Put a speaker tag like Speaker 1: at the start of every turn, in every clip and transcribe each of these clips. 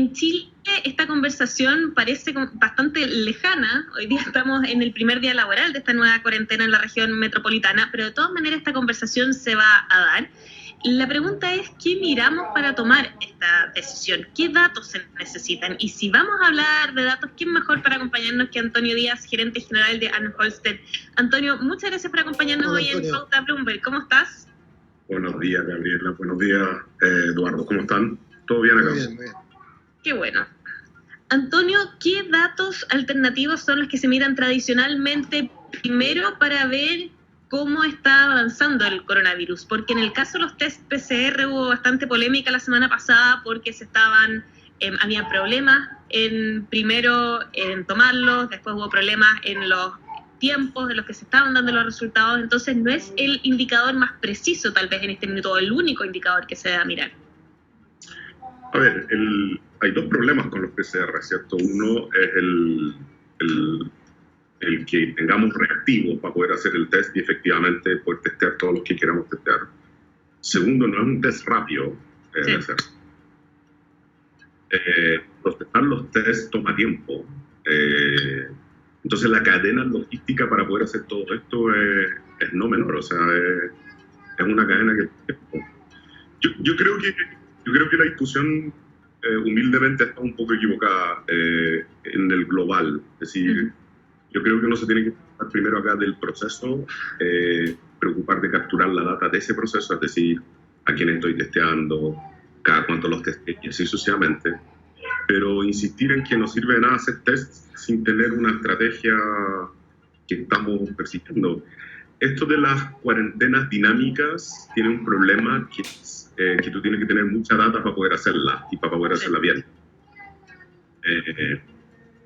Speaker 1: En Chile esta conversación parece bastante lejana. Hoy día estamos en el primer día laboral de esta nueva cuarentena en la región metropolitana, pero de todas maneras esta conversación se va a dar. La pregunta es, ¿qué miramos para tomar esta decisión? ¿Qué datos se necesitan? Y si vamos a hablar de datos, ¿quién mejor para acompañarnos que Antonio Díaz, gerente general de Anholster? Antonio, muchas gracias por acompañarnos hoy en Pauta Bloomberg. ¿Cómo estás?
Speaker 2: Buenos días, Gabriela. Buenos días, Eduardo. ¿Cómo están? ¿Todo bien acá?
Speaker 3: Muy bien, muy bien.
Speaker 1: Qué bueno. Antonio, ¿qué datos alternativos son los que se miran tradicionalmente primero para ver cómo está avanzando el coronavirus? Porque en el caso de los test PCR hubo bastante polémica la semana pasada porque había problemas primero en tomarlos, después hubo problemas en los tiempos de los que se estaban dando los resultados, entonces no es el indicador más preciso tal vez en este minuto, el único indicador que se debe mirar.
Speaker 2: A ver, hay dos problemas con los PCR, ¿cierto? Uno es el que tengamos reactivos para poder hacer el test y efectivamente poder testear todos los que queramos testear. Segundo, no es un test rápido de hacer. Procesar los tests toma tiempo. Entonces la cadena logística para poder hacer todo esto es no menor, o sea, es una cadena que... Yo creo que la discusión humildemente está un poco equivocada en el global. Es decir, yo creo que uno se tiene que preocupar primero acá del proceso, preocupar de capturar la data de ese proceso, es decir, a quién estoy testeando, cada cuánto los testé y así sucesivamente. Pero insistir en que no sirve de nada hacer tests sin tener una estrategia que estamos persiguiendo. Esto de las cuarentenas dinámicas tiene un problema que es que tú tienes que tener mucha data para poder hacerla y para poder hacerla bien.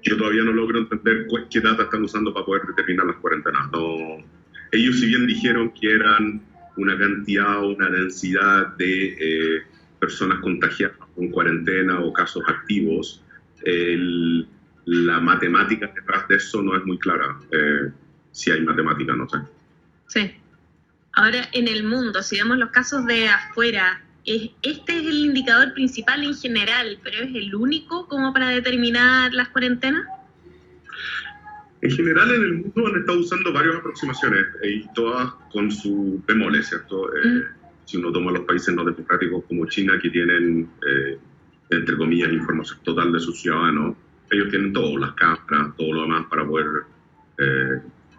Speaker 2: Yo todavía no logro entender qué data están usando para poder determinar las cuarentenas. No, ellos si bien dijeron que eran una cantidad o una densidad de personas contagiadas con cuarentena o casos activos, la matemática detrás de eso no es muy clara. Si hay matemática, no sé.
Speaker 1: Sí. Ahora, en el mundo, si vemos los casos de afuera, este es el indicador principal en general, pero ¿es el único como para determinar las cuarentenas?
Speaker 2: En general, en el mundo han estado usando varias aproximaciones y todas con sus bemoles, ¿cierto? Si uno toma los países no democráticos como China, que tienen, entre comillas, información total de sus ciudadanos, ellos tienen todo, las cámaras, todo lo demás para poder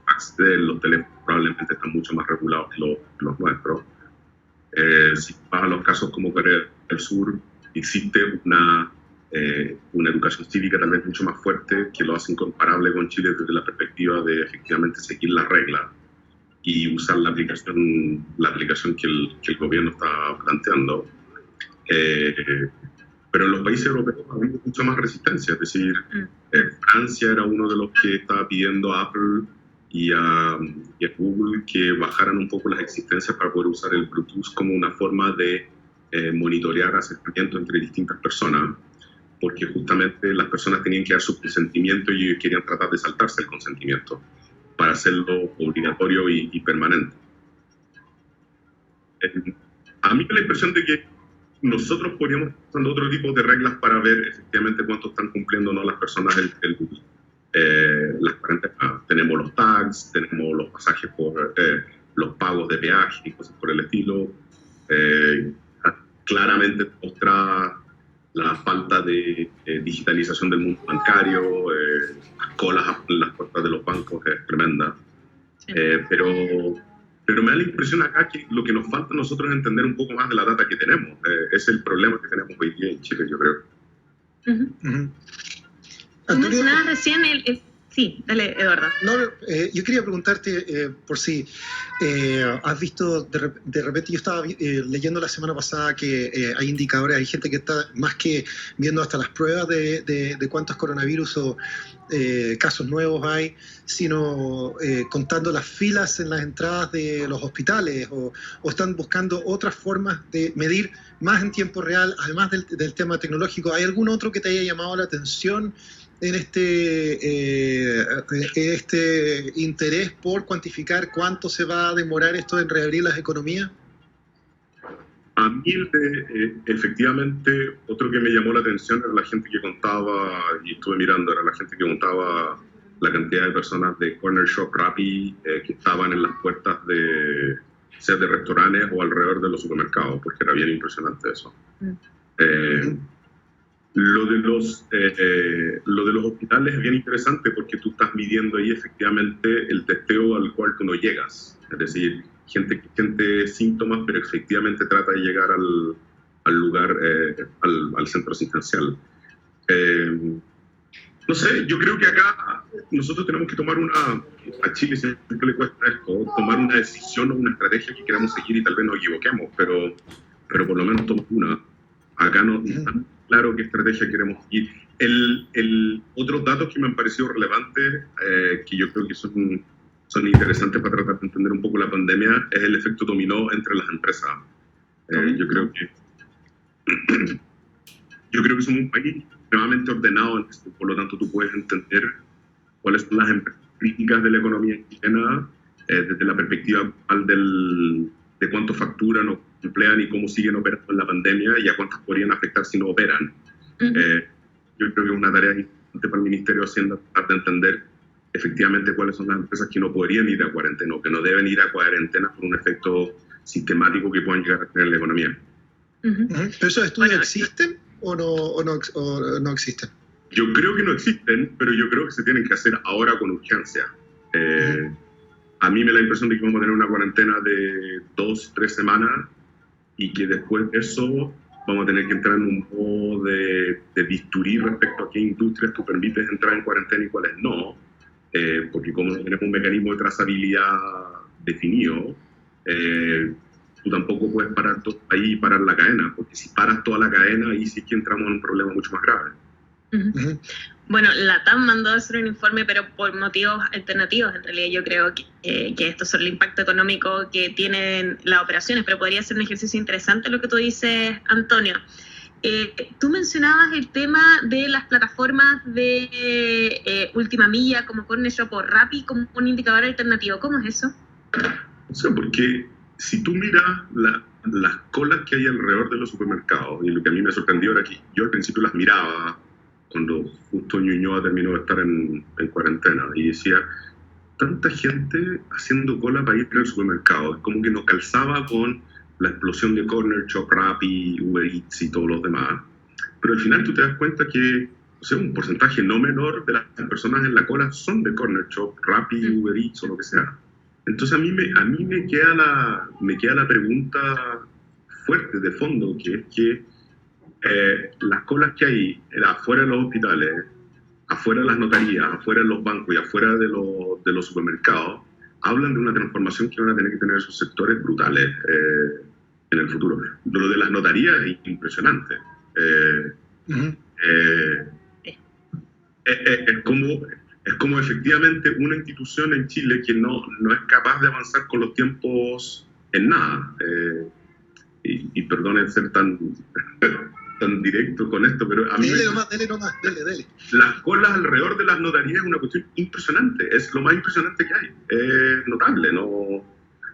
Speaker 2: acceder. Los teléfonos probablemente están mucho más regulados que los nuestros. Si vas a los casos como Corea del Sur, existe una educación cívica también mucho más fuerte que lo hace incomparable con Chile desde la perspectiva de efectivamente seguir las reglas y usar la aplicación que el gobierno está planteando. Pero en los países europeos ha habido mucha más resistencia, es decir, Francia era uno de los que estaba pidiendo a Apple y a Google que bajaran un poco las existencias para poder usar el Bluetooth como una forma de monitorear acercamiento entre distintas personas, porque justamente las personas tenían que dar su consentimiento y ellos querían tratar de saltarse el consentimiento para hacerlo obligatorio y permanente. A mí me da la impresión de que nosotros podríamos estar usando otro tipo de reglas para ver efectivamente cuánto están cumpliendo o no las personas el Bluetooth. Las cuarentenas, tenemos los tags, tenemos los pasajes por los pagos de peaje y cosas por el estilo. Claramente muestra la falta de digitalización del mundo bancario, las colas en las puertas de los bancos es tremenda. Sí. Pero me da la impresión acá que lo que nos falta a nosotros es entender un poco más de la data que tenemos. Es el problema que tenemos hoy día en Chile, yo creo.
Speaker 1: Tú mencionabas recién Sí, dale, Eduardo.
Speaker 3: No, yo quería preguntarte por si has visto, de repente yo estaba leyendo la semana pasada que hay indicadores, hay gente que está más que viendo hasta las pruebas de cuántos coronavirus o casos nuevos hay, sino contando las filas en las entradas de los hospitales o están buscando otras formas de medir más en tiempo real, además del tema tecnológico. ¿Hay algún otro que te haya llamado la atención en este interés por cuantificar cuánto se va a demorar esto en reabrir las economías?
Speaker 2: A mí, efectivamente, otro que me llamó la atención era la gente que contaba, y estuve mirando, era la gente que contaba la cantidad de personas de Corner Shop, Rappi, que estaban en las puertas sea de restaurantes o alrededor de los supermercados, porque era bien impresionante eso. Lo de los hospitales es bien interesante porque tú estás midiendo ahí efectivamente el testeo al cual tú no llegas. Es decir, gente que siente síntomas, pero efectivamente trata de llegar al lugar, al centro asistencial. No sé, yo creo que acá nosotros tenemos que tomar a Chile siempre le cuesta esto, tomar una decisión o una estrategia que queramos seguir y tal vez nos equivoquemos, pero por lo menos tomar una. Acá no está claro qué estrategia queremos seguir. Otros datos que me han parecido relevantes, que yo creo que son interesantes para tratar de entender un poco la pandemia, es el efecto dominó entre las empresas. Yo creo que somos un país extremadamente ordenado, por lo tanto tú puedes entender cuáles son las empresas críticas de la economía chilena desde la perspectiva de cuánto facturan o emplean y cómo siguen operando en la pandemia y a cuántas podrían afectar si no operan. Yo creo que es una tarea importante para el Ministerio de Hacienda tratar de entender efectivamente cuáles son las empresas que no podrían ir a cuarentena o que no deben ir a cuarentena por un efecto sistemático que puedan llegar a tener en la economía.
Speaker 3: ¿Pero esos estudios existen o no existen?
Speaker 2: Yo creo que no existen, pero yo creo que se tienen que hacer ahora con urgencia. A mí me da la impresión de que vamos a tener una cuarentena de 2-3 semanas y que después de eso vamos a tener que entrar en un modo de bisturí respecto a qué industrias tú permites entrar en cuarentena y cuáles no, porque como no tenemos un mecanismo de trazabilidad definido, tú tampoco puedes parar ahí y parar la cadena, porque si paras toda la cadena, ahí sí que entramos en un problema mucho más grave.
Speaker 1: Bueno, la TAM mandó a hacer un informe, pero por motivos alternativos, en realidad yo creo que esto sobre el impacto económico que tienen las operaciones, pero podría ser un ejercicio interesante lo que tú dices, Antonio. Tú mencionabas el tema de las plataformas de última milla, como Corner Shop o Rappi, como un indicador alternativo. ¿Cómo es eso?
Speaker 2: O sea, porque si tú miras las colas que hay alrededor de los supermercados, y lo que a mí me sorprendió era que yo al principio las miraba cuando justo Ñuñoa terminó de estar en cuarentena, y decía, tanta gente haciendo cola para ir al supermercado, es como que no calzaba con la explosión de Corner Shop, Rappi, Uber Eats y todos los demás. Pero al final tú te das cuenta que, o sea, un porcentaje no menor de las personas en la cola son de Corner Shop, Rappi, Uber Eats o lo que sea. Entonces a mí me queda la pregunta fuerte de fondo, que es que las colas que hay afuera de los hospitales, afuera de las notarías, afuera de los bancos y afuera de los supermercados, hablan de una transformación que van a tener que tener esos sectores brutales en el futuro. Lo de las notarías es impresionante. Es como efectivamente una institución en Chile que no es capaz de avanzar con los tiempos en nada. Y perdonen ser tan directo con esto, pero a mí... Dele. Las colas alrededor de las notarías es una cuestión impresionante, es lo más impresionante que hay, es notable, ¿no?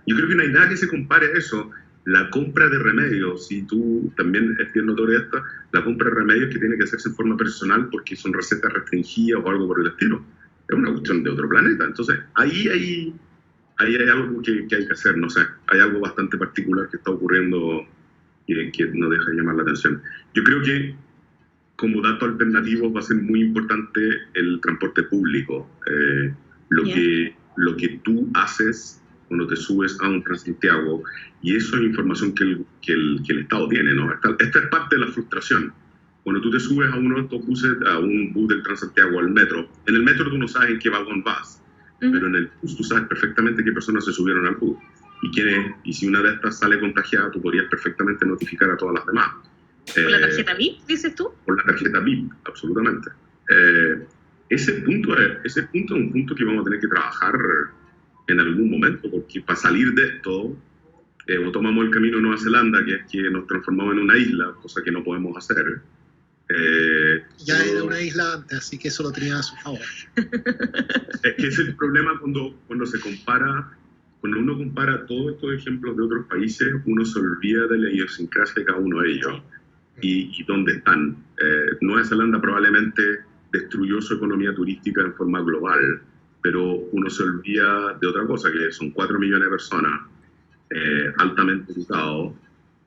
Speaker 2: Yo creo que no hay nada que se compare a eso. La compra de remedios, si tú también es bien notoria esta, la compra de remedios que tiene que hacerse en forma personal porque son recetas restringidas o algo por el estilo, es una cuestión de otro planeta. Entonces, ahí hay algo que hay que hacer, no sé, hay algo bastante particular que está ocurriendo que no deja de llamar la atención. Yo creo que como dato alternativo va a ser muy importante el transporte público. Lo que tú haces cuando te subes a un Transantiago, y eso es información que el Estado tiene, ¿no? Esta es parte de la frustración. Cuando tú te subes a uno de estos buses, a un bus del Transantiago, al metro, en el metro tú no sabes en qué vagón vas, pero en el bus tú sabes perfectamente qué personas se subieron al bus. Y si una de estas sale contagiada, tú podrías perfectamente notificar a todas las demás.
Speaker 1: ¿Por la tarjeta VIP, dices tú?
Speaker 2: Por la tarjeta VIP, absolutamente. Ese punto es un punto que vamos a tener que trabajar en algún momento, porque para salir de esto, o tomamos el camino a Nueva Zelanda, que es que nos transformamos en una isla, cosa que no podemos hacer.
Speaker 3: Ya era una isla antes, así que eso lo tenía a su favor.
Speaker 2: Es que ese es el problema cuando se compara cuando uno compara todos estos ejemplos de otros países, uno se olvida de la idiosincrasia de cada uno de ellos y dónde están. Nueva Zelanda probablemente destruyó su economía turística en forma global, pero uno se olvida de otra cosa, que son 4 millones de personas altamente educados,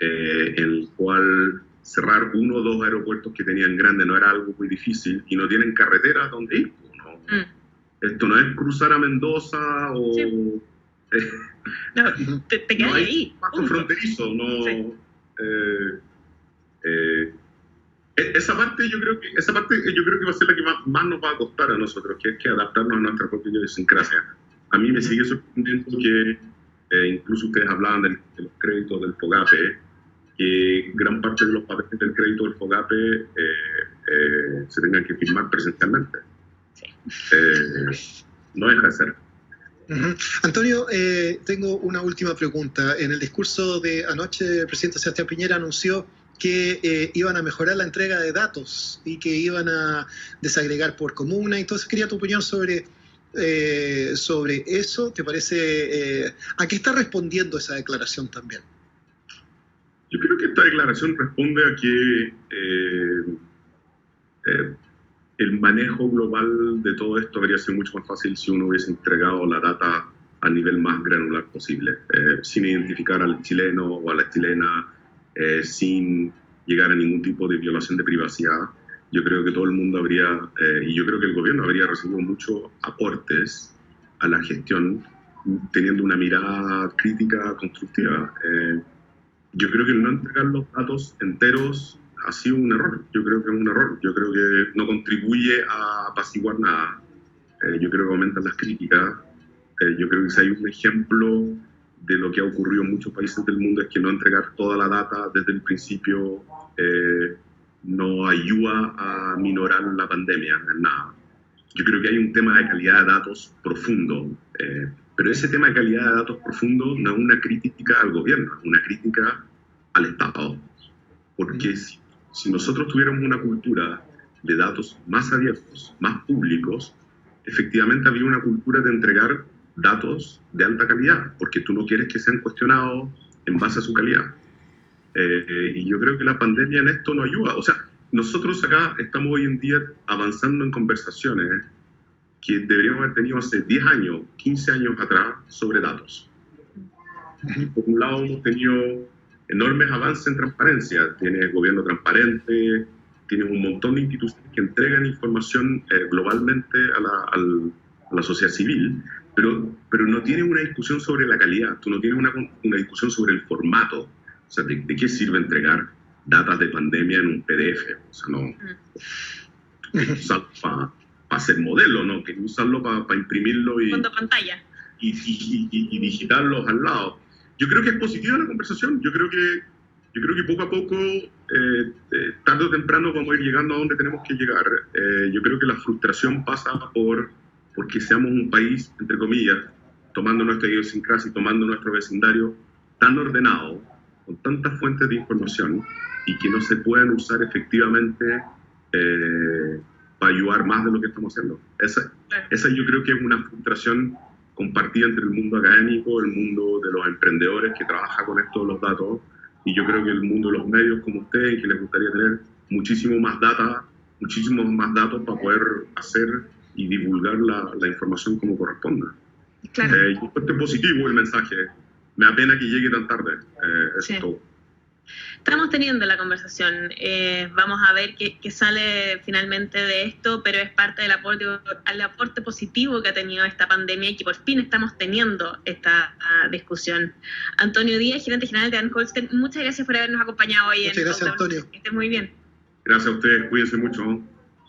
Speaker 2: en el cual cerrar 1 o 2 aeropuertos que tenían grandes no era algo muy difícil y no tienen carreteras donde ir, ¿no? Esto no es cruzar a Mendoza o...
Speaker 1: Sí. No, te quedas
Speaker 2: no hay
Speaker 1: ahí.
Speaker 2: paso fronterizo, no...
Speaker 1: Sí.
Speaker 2: Esa parte yo creo que va a ser la que más nos va a costar a nosotros, que es que adaptarnos a nuestra propia idiosincrasia. A mí me sigue sorprendiendo que incluso ustedes hablaban de los créditos del FOGAPE, que gran parte de los papeles del crédito del FOGAPE se tengan que firmar presencialmente. No deja de ser.
Speaker 3: Antonio, tengo una última pregunta. En el discurso de anoche, el presidente Sebastián Piñera anunció que iban a mejorar la entrega de datos y que iban a desagregar por comuna. Entonces quería tu opinión sobre eso. ¿Te parece? ¿A qué está respondiendo esa declaración también?
Speaker 2: Yo creo que esta declaración responde a que el manejo global de todo esto habría sido mucho más fácil si uno hubiese entregado la data al nivel más granular posible, sin identificar al chileno o a la chilena, sin llegar a ningún tipo de violación de privacidad. Yo creo que todo el mundo habría, y yo creo que el gobierno habría recibido muchos aportes a la gestión, teniendo una mirada crítica constructiva. Yo creo que el no entregar los datos enteros ha sido un error. Yo creo que es un error. Yo creo que no contribuye a apaciguar nada. Yo creo que aumentan las críticas. Yo creo que si hay un ejemplo de lo que ha ocurrido en muchos países del mundo es que no entregar toda la data desde el principio no ayuda a minorar la pandemia en nada. Yo creo que hay un tema de calidad de datos profundo, pero ese tema de calidad de datos profundo no es una crítica al gobierno, es una crítica al Estado. Porque si nosotros tuviéramos una cultura de datos más abiertos, más públicos, efectivamente habría una cultura de entregar datos de alta calidad, porque tú no quieres que sean cuestionados en base a su calidad. Y yo creo que la pandemia en esto no ayuda. O sea, nosotros acá estamos hoy en día avanzando en conversaciones que deberíamos haber tenido hace 10 años, 15 años atrás sobre datos. Y por un lado hemos tenido enormes avances en transparencia. Tienes gobierno transparente, tienes un montón de instituciones que entregan información globalmente a la sociedad civil, pero no tienes una discusión sobre la calidad, tú no tienes una discusión sobre el formato. O sea, ¿de qué sirve entregar datos de pandemia en un PDF? O sea, no. Usarlo para hacer modelo, ¿no? Que usarlo para imprimirlo y
Speaker 1: pantalla
Speaker 2: y digitarlos al lado. Yo creo que es positiva la conversación. Yo creo que poco a poco, tarde o temprano, vamos a ir llegando a donde tenemos que llegar. Yo creo que la frustración pasa porque seamos un país, entre comillas, tomando nuestra idiosincrasia y tomando nuestro vecindario tan ordenado, con tantas fuentes de información, y que no se puedan usar efectivamente para ayudar más de lo que estamos haciendo. Esa yo creo que es una frustración compartida entre el mundo académico, el mundo de los emprendedores que trabaja con esto de los datos, y yo creo que el mundo de los medios como ustedes, que les gustaría tener muchísimos más datos para poder hacer y divulgar la información como corresponda.
Speaker 1: Claro.
Speaker 2: Yo encuentro positivo el mensaje. Me da pena que llegue tan tarde. Eso es todo.
Speaker 1: Estamos teniendo la conversación. Vamos a ver qué sale finalmente de esto, pero es parte del aporte positivo que ha tenido esta pandemia y que por fin estamos teniendo esta discusión. Antonio Díaz, gerente general de Ann Holsten, muchas gracias por habernos acompañado hoy.
Speaker 3: Muchas gracias, Antonio.
Speaker 1: Que estés muy bien.
Speaker 2: Gracias a ustedes, cuídense mucho.